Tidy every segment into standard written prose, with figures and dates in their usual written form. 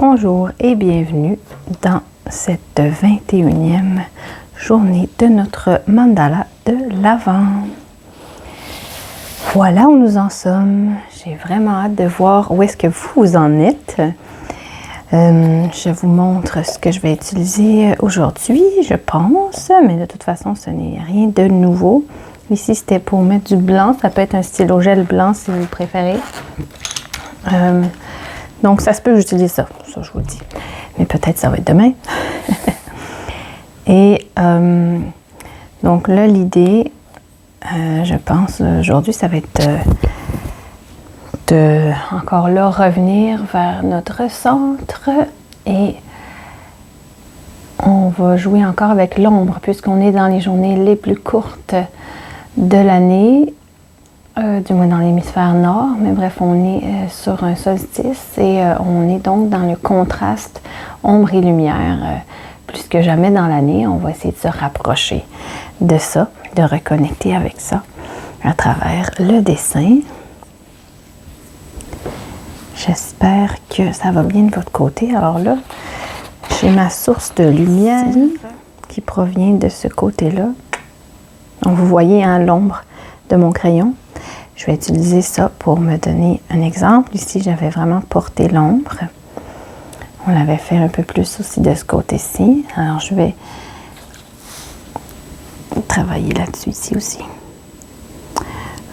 Bonjour et bienvenue dans cette 21e journée de notre mandala de l'Avent. Voilà où nous en sommes. J'ai vraiment hâte de voir où est-ce que vous en êtes. Je vous montre ce que je vais utiliser aujourd'hui, je pense, mais de toute façon, ce n'est rien de nouveau. Ici, c'était pour mettre du blanc. Ça peut être un stylo gel blanc si vous préférez. Donc, ça se peut que j'utilise ça, je vous le dis. Mais peut-être ça va être demain. Et donc là, l'idée, je pense, aujourd'hui, ça va être de, encore là, revenir vers notre centre. Et on va jouer encore avec l'ombre, puisqu'on est dans les journées les plus courtes de l'année. Du moins dans l'hémisphère nord, mais bref, on est sur un solstice et on est donc dans le contraste ombre et lumière. Plus que jamais dans l'année, on va essayer de se rapprocher de ça, de reconnecter avec ça à travers le dessin. J'espère que ça va bien de votre côté. Alors là, j'ai ma source de lumière qui provient de ce côté-là. Donc vous voyez hein, l'ombre de mon crayon. Je vais utiliser ça pour me donner un exemple. Ici, j'avais vraiment porté l'ombre. On l'avait fait un peu plus aussi de ce côté-ci. Alors, je vais travailler là-dessus ici aussi.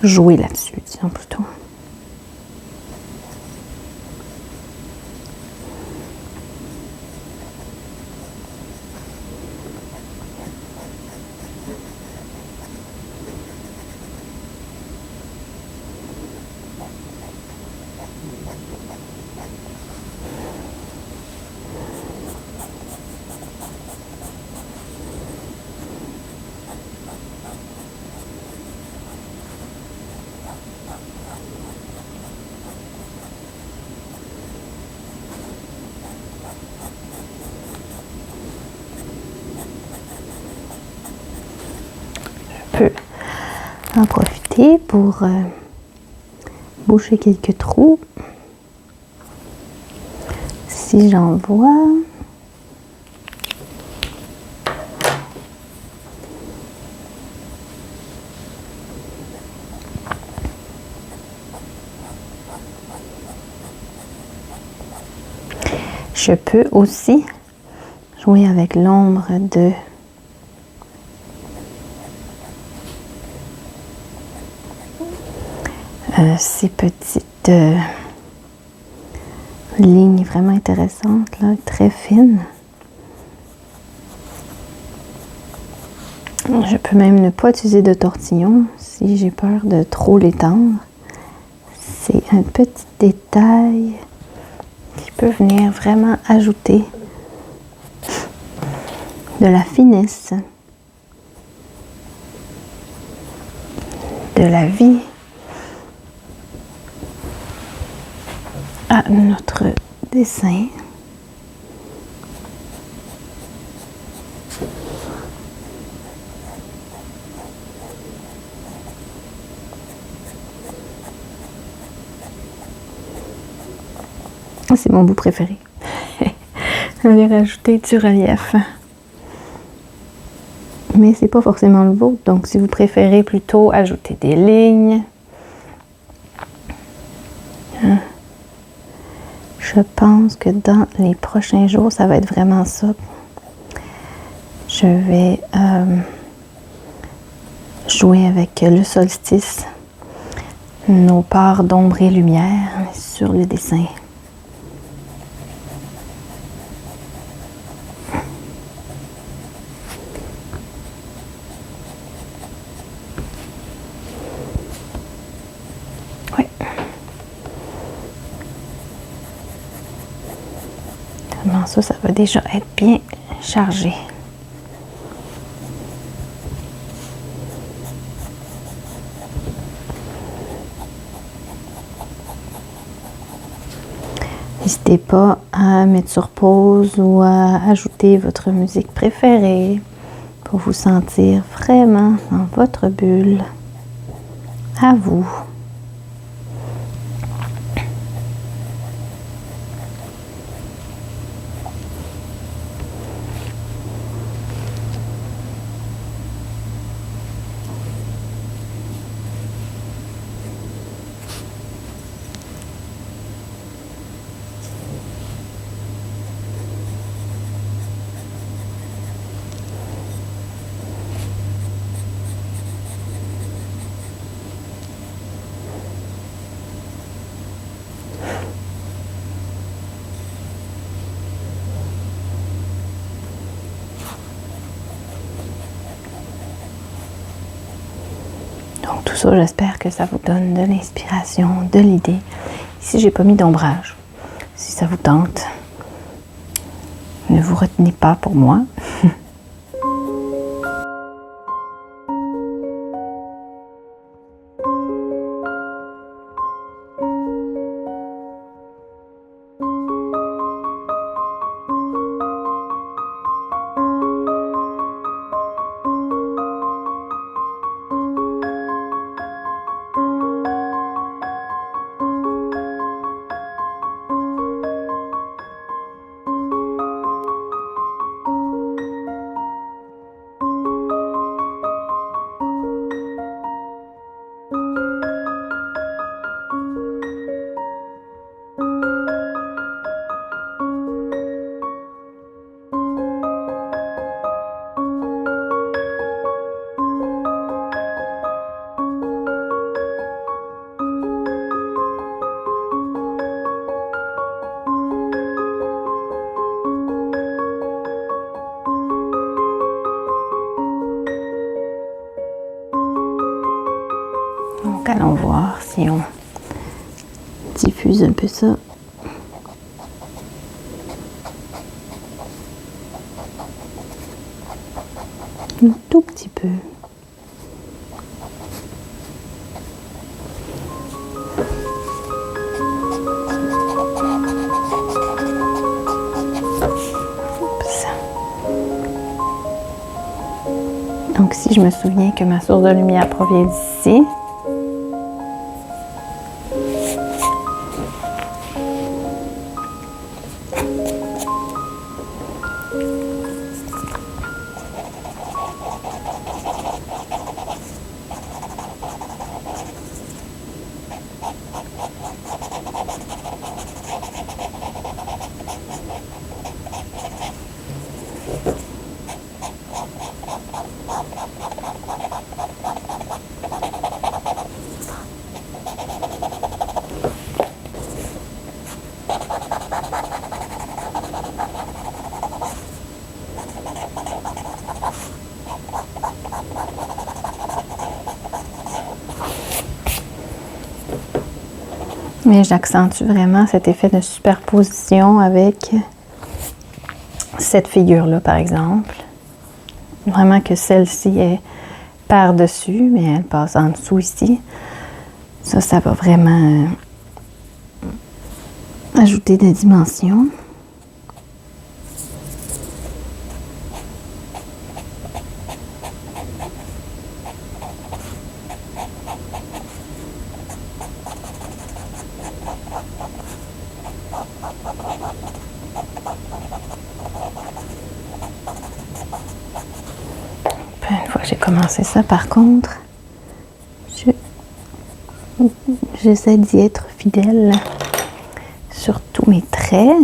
Jouer là-dessus, disons plutôt. Peux en profiter pour boucher quelques trous si j'en vois. Je peux aussi jouer avec l'ombre de ces petites lignes vraiment intéressantes, là, très fines. Je peux même ne pas utiliser de tortillon si j'ai peur de trop l'étendre. C'est un petit détail qui peut venir vraiment ajouter de la finesse, de la vie à notre dessin. C'est mon bout préféré. Aller rajouter du relief. Mais c'est pas forcément le vôtre, donc si vous préférez plutôt ajouter des lignes. Je pense que dans les prochains jours, ça va être vraiment ça. Je vais jouer avec le solstice, nos parts d'ombre et lumière sur le dessin. Ça va déjà être bien chargé. N'hésitez pas à mettre sur pause ou à ajouter votre musique préférée pour vous sentir vraiment dans votre bulle. À vous. tout ça, j'espère que ça vous donne de l'inspiration, de l'idée. Ici, j'ai pas mis d'ombrage. Si ça vous tente, ne vous retenez pas pour moi. Donc, allons voir si on diffuse un peu ça. Un tout petit peu. Donc ici, je me souviens que ma source de lumière provient d'ici. Mais j'accentue vraiment cet effet de superposition avec cette figure-là, par exemple. Vraiment que celle-ci est par-dessus, mais elle passe en dessous ici. Ça va vraiment ajouter des dimensions. Une fois que j'ai commencé ça, par contre, j'essaie d'y être fidèle sur tous mes traits.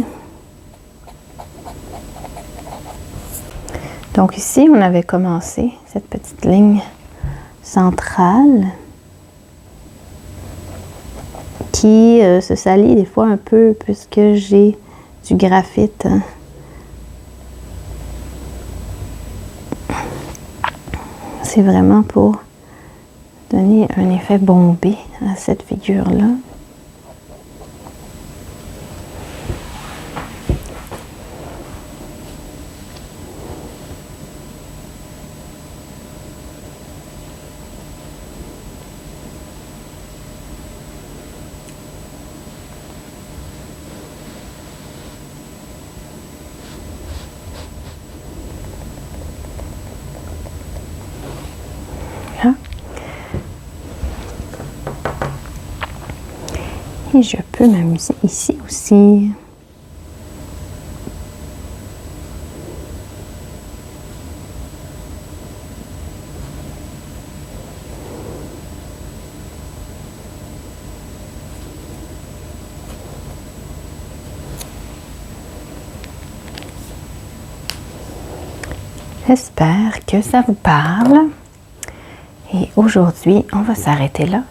Donc ici, on avait commencé cette petite ligne centrale qui se salit des fois un peu puisque j'ai du graphite. C'est vraiment pour donner un effet bombé à cette figure-là. Et je peux m'amuser ici aussi. J'espère que ça vous parle. Et aujourd'hui, on va s'arrêter là.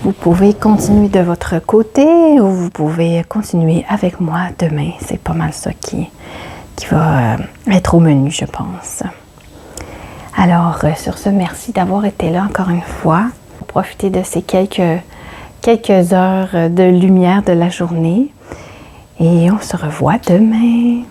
Vous pouvez continuer de votre côté ou vous pouvez continuer avec moi demain. C'est pas mal ça qui va être au menu, je pense. Alors, sur ce, merci d'avoir été là encore une fois. profiter de ces quelques heures de lumière de la journée. Et on se revoit demain.